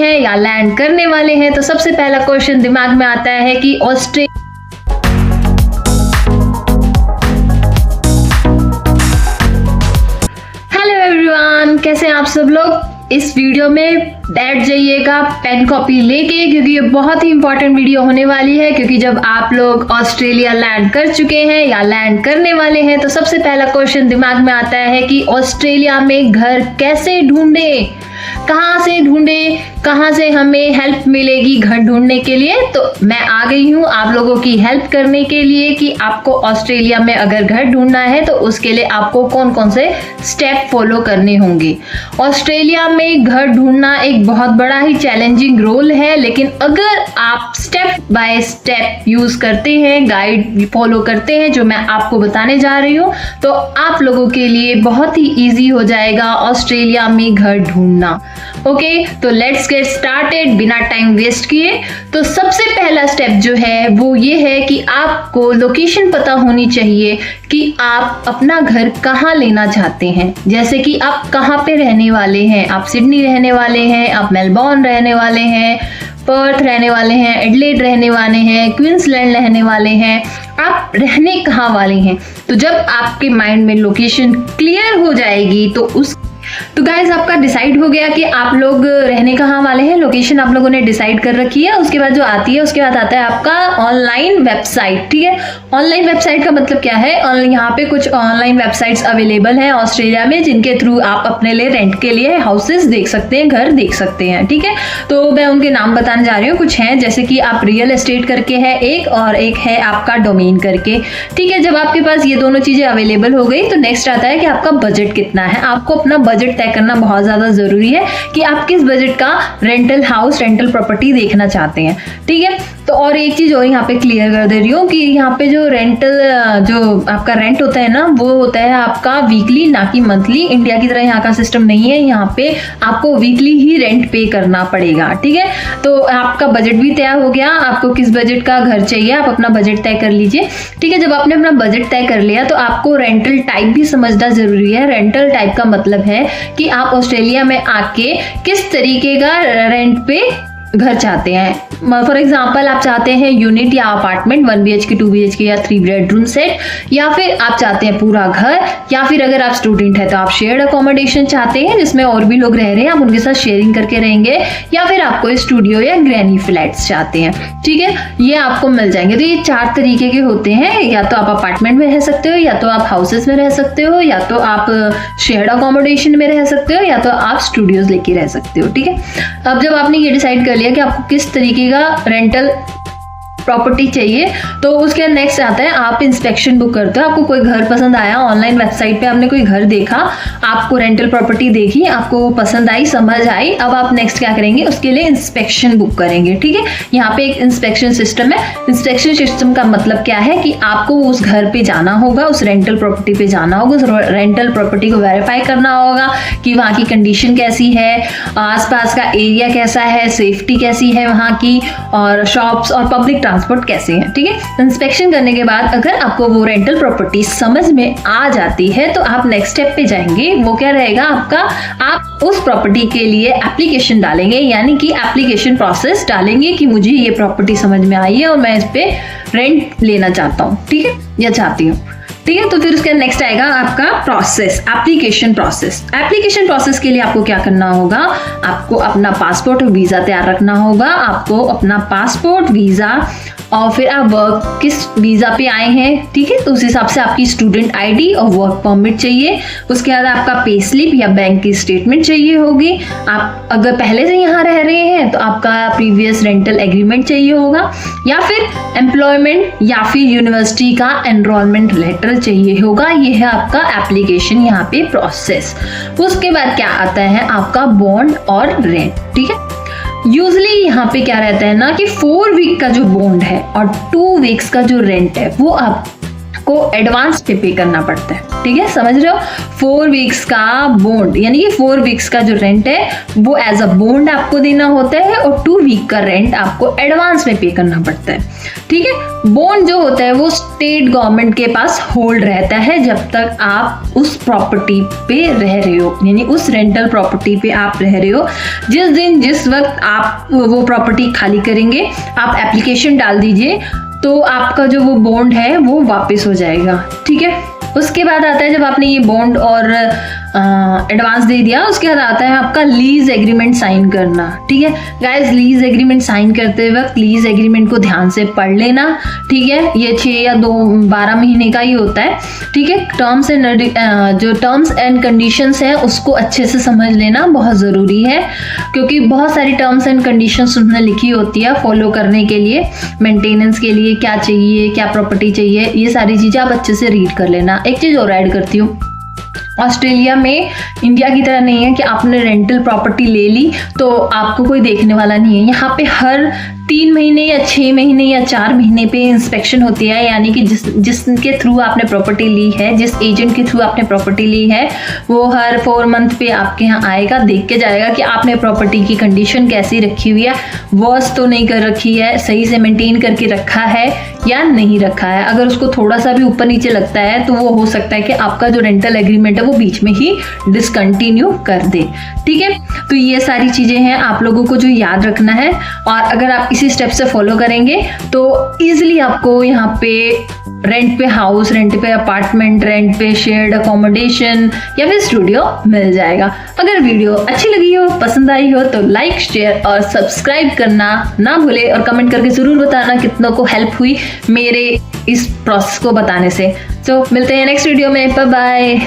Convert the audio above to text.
हैं या लैंड करने वाले हैं, तो सबसे पहला क्वेश्चन दिमाग में आता है कि ऑस्ट्रेलिया। हेलो एवरीवन, कैसे हैं आप सब लोग। इस वीडियो में बैठ जाइएगा पेन कॉपी लेके, क्योंकि ये बहुत ही इंपॉर्टेंट वीडियो होने वाली है। क्योंकि जब आप लोग ऑस्ट्रेलिया लैंड कर चुके हैं या लैंड करने वाले हैं, तो सबसे पहला क्वेश्चन दिमाग में आता है कि ऑस्ट्रेलिया में घर कैसे ढूंढे, कहाँ से ढूंढे, कहाँ से हमें हेल्प मिलेगी घर ढूंढने के लिए। तो मैं आ गई हूँ आप लोगों की हेल्प करने के लिए कि आपको ऑस्ट्रेलिया में अगर घर ढूंढना है तो उसके लिए आपको कौन कौन से स्टेप फॉलो करने होंगे। ऑस्ट्रेलिया में घर ढूंढना एक बहुत बड़ा ही चैलेंजिंग रोल है, लेकिन अगर आप स्टेप बाय स्टेप यूज करते हैं, गाइड फॉलो करते हैं जो मैं आपको बताने जा रही हूँ, तो आप लोगों के लिए बहुत ही ईजी हो जाएगा ऑस्ट्रेलिया में घर ढूंढना। ओके, तो लेट्स गेट स्टार्टेड बिना टाइम वेस्ट किए। तो सबसे पहला स्टेप जो है वो ये है कि आपको लोकेशन पता होनी चाहिए कि आप अपना घर कहाँ लेना चाहते हैं। जैसे कि आप कहाँ पे रहने वाले हैं, आप सिडनी रहने वाले हैं, आप मेलबोर्न रहने वाले हैं, पर्थ रहने वाले हैं, एडिलेड रहने वाले हैं, क्वींसलैंड रहने वाले हैं, आप रहने कहाँ वाले हैं। तो जब आपके माइंड में लोकेशन क्लियर हो जाएगी तो गाइज आपका डिसाइड हो गया कि आप लोग रहने कहाँ वाले हैं, लोकेशन आप लोगों ने डिसाइड कर रखी है। उसके बाद जो आती है उसके बाद आता है आपका ऑनलाइन वेबसाइट। ठीक है, ऑनलाइन वेबसाइट का मतलब क्या है, यहाँ पे कुछ ऑनलाइन वेबसाइट्स अवेलेबल हैं ऑस्ट्रेलिया में, जिनके थ्रू आप अपने लिए रेंट के लिए हाउसेस देख सकते हैं, घर देख सकते हैं। ठीक है, तो मैं उनके नाम बताने जा रही हूँ। कुछ हैं जैसे कि आप रियल एस्टेट करके है एक, और एक है आपका डोमेन करके। ठीक है, जब आपके पास ये दोनों चीजें अवेलेबल हो गई तो नेक्स्ट आता है कि आपका बजट कितना है। आपको अपना बजट तय करना बहुत ज्यादा जरूरी है कि आप किस बजट का रेंटल हाउस, रेंटल प्रॉपर्टी देखना चाहते हैं। ठीक है, तो और एक चीज और यहाँ पे क्लियर कर दे रही हूँ कि यहाँ पे जो रेंटल जो आपका रेंट होता है ना, वो होता है आपका वीकली, ना कि मंथली। इंडिया की तरह यहाँ का सिस्टम नहीं है, यहाँ पे आपको वीकली ही रेंट पे करना पड़ेगा। ठीक है, तो आपका बजट भी तय हो गया, आपको किस बजट का घर चाहिए, आप अपना बजट तय कर लीजिए। ठीक है, जब आपने अपना बजट तय कर लिया तो आपको रेंटल टाइप भी समझना जरूरी है। रेंटल टाइप का मतलब है कि आप ऑस्ट्रेलिया में आके किस तरीके का रेंट पे घर चाहते हैं। फॉर एग्जाम्पल आप चाहते हैं यूनिट या अपार्टमेंट 1 BHK 2 BHK या 3 बेडरूम सेट, या फिर आप चाहते हैं पूरा घर, या फिर अगर आप स्टूडेंट है तो आप शेयर्ड अकोमोडेशन चाहते हैं जिसमें और भी लोग रह रहे हैं, आप उनके साथ शेयरिंग करके रहेंगे, या फिर आप कोई स्टूडियो या ग्रैनी फ्लैट्स चाहते हैं। ठीक है, ये आपको मिल जाएंगे। तो ये 4 तरीके के होते हैं, या तो आप अपार्टमेंट में रह सकते हो, या तो आप हाउसेस में रह सकते हो, या तो आप शेयर्ड अकोमोडेशन में रह सकते हो, या तो आप स्टूडियोज लेके रह सकते हो। ठीक है, अब जब आपने ये डिसाइड कर लिया कि आपको किस तरीके का रेंटल प्रॉपर्टी चाहिए, तो उसके नेक्स्ट आता है आप इंस्पेक्शन बुक करते हो। आपको कोई घर पसंद आया, ऑनलाइन वेबसाइट पे आपने कोई घर देखा, आपको रेंटल प्रॉपर्टी देखी, आपको वो पसंद आई, समझ आई, अब आप नेक्स्ट क्या करेंगे, उसके लिए इंस्पेक्शन बुक करेंगे। ठीक है, यहाँ पे एक इंस्पेक्शन सिस्टम है। इंस्पेक्शन सिस्टम का मतलब क्या है कि आपको उस घर पे जाना होगा, उस रेंटल प्रॉपर्टी पे जाना होगा, उस रेंटल प्रॉपर्टी को वेरीफाई करना होगा कि वहाँ की कंडीशन कैसी है, आसपास का एरिया कैसा है, सेफ्टी कैसी है वहाँ की, और शॉप्स और पब्लिक ट्रांसपोर्ट कैसे हैं। ठीक है, इंस्पेक्शन करने के बाद अगर आपको वो रेंटल प्रॉपर्टी समझ में आ जाती है तो आप नेक्स्ट स्टेप पे जाएंगे। वो क्या रहेगा आपका, आप उस प्रॉपर्टी के लिए एप्लीकेशन डालेंगे, यानी कि एप्लीकेशन प्रोसेस डालेंगे कि मुझे ये प्रॉपर्टी समझ में आई है और मैं इस पे रेंट लेना चाहता हूँ। ठीक है, या चाहती हूँ। ठीक है, तो फिर उसके नेक्स्ट आएगा आपका process, application process. Application process के लिए आपको क्या करना होगा, आपको अपना पासपोर्ट और वीजा तैयार रखना होगा। आपको अपना पासपोर्ट, वीजा, और फिर आप वर्क किस वीजा पे आए हैं, ठीक है, तो उस हिसाब से आपकी स्टूडेंट आईडी और वर्क परमिट चाहिए। उसके बाद आपका पे स्लिप या बैंक की स्टेटमेंट चाहिए होगी। आप अगर पहले से यहाँ रह रहे हैं तो आपका प्रीवियस रेंटल एग्रीमेंट चाहिए होगा, या फिर एम्प्लॉयमेंट या फिर यूनिवर्सिटी का एनरोलमेंट लेटर चाहिए होगा। ये है आपका एप्लीकेशन यहाँ पे प्रोसेस। उसके बाद क्या आता है आपका बॉन्ड और रेंट। ठीक है, यूजली यहाँ पे क्या रहता है ना कि 4 वीक का जो बॉन्ड है और 2 वीक्स का जो रेंट है वो आप आपको एडवांस पे करना पड़ता है। ठीक है, समझ रहे हो? 4 वीक्स का बॉन्ड, यानी कि 4 वीक्स का जो रेंट है वो एज अ बॉन्ड आपको देना होता है और 2 वीक का रेंट आपको एडवांस में पे करना पड़ता है। ठीक है, बॉन्ड जो होता है वो स्टेट गवर्नमेंट के पास होल्ड रहता है जब तक आप उस प्रॉपर्टी पे रह रहे हो, यानी उस रेंटल प्रॉपर्टी पे आप रह रहे हो। जिस दिन जिस वक्त आप वो प्रॉपर्टी खाली करेंगे, आप एप्लीकेशन डाल दीजिए तो आपका जो वो बॉन्ड है वो वापस हो जाएगा। ठीक है, उसके बाद आता है जब आपने ये बॉन्ड और एडवांस दे दिया, उसके बाद आता है आपका लीज एग्रीमेंट साइन करना। ठीक है गाइस, लीज एग्रीमेंट साइन करते वक्त लीज एग्रीमेंट को ध्यान से पढ़ लेना। ठीक है, ये 6 या 12 महीने का ही होता है। ठीक है, जो टर्म्स एंड कंडीशंस हैं उसको अच्छे से समझ लेना बहुत ज़रूरी है, क्योंकि बहुत सारी टर्म्स एंड कंडीशंस उसने लिखी होती है फॉलो करने के लिए, मेंटेनेंस के लिए क्या चाहिए, क्या प्रॉपर्टी चाहिए, ये सारी चीज़ें आप अच्छे से रीड कर लेना। एक चीज़ और ऐड करती हूँ, ऑस्ट्रेलिया में इंडिया की तरह नहीं है कि आपने रेंटल प्रॉपर्टी ले ली तो आपको कोई देखने वाला नहीं है। यहाँ पे हर 3 महीने या 6 महीने या 4 महीने पे इंस्पेक्शन होती है, यानी कि जिसके थ्रू आपने प्रॉपर्टी ली है, जिस एजेंट के थ्रू आपने प्रॉपर्टी ली है, वो हर 4 मंथ पे आपके यहाँ आएगा, देख के जाएगा कि आपने प्रॉपर्टी की कंडीशन कैसी रखी हुई है, वर्स तो नहीं कर रखी है, सही से मेंटेन करके रखा है या नहीं रखा है। अगर उसको थोड़ा सा भी ऊपर नीचे लगता है तो वो हो सकता है कि आपका जो रेंटल एग्रीमेंट है वो बीच में ही डिसकंटिन्यू कर दे। ठीक है, तो ये सारी चीजें हैं आप लोगों को जो याद रखना है, और अगर आप इसी स्टेप से फॉलो करेंगे तो इजीली आपको यहाँ पे रेंट पे हाउस, रेंट पे अपार्टमेंट, रेंट पे शेयर्ड अकोमोडेशन या फिर स्टूडियो मिल जाएगा। अगर वीडियो अच्छी लगी हो, पसंद आई हो तो लाइक, शेयर और सब्सक्राइब करना ना भूले, और कमेंट करके जरूर बताना कितनों को हेल्प हुई मेरे इस प्रोसेस को बताने से। तो मिलते हैं नेक्स्ट वीडियो में, बाय बाय।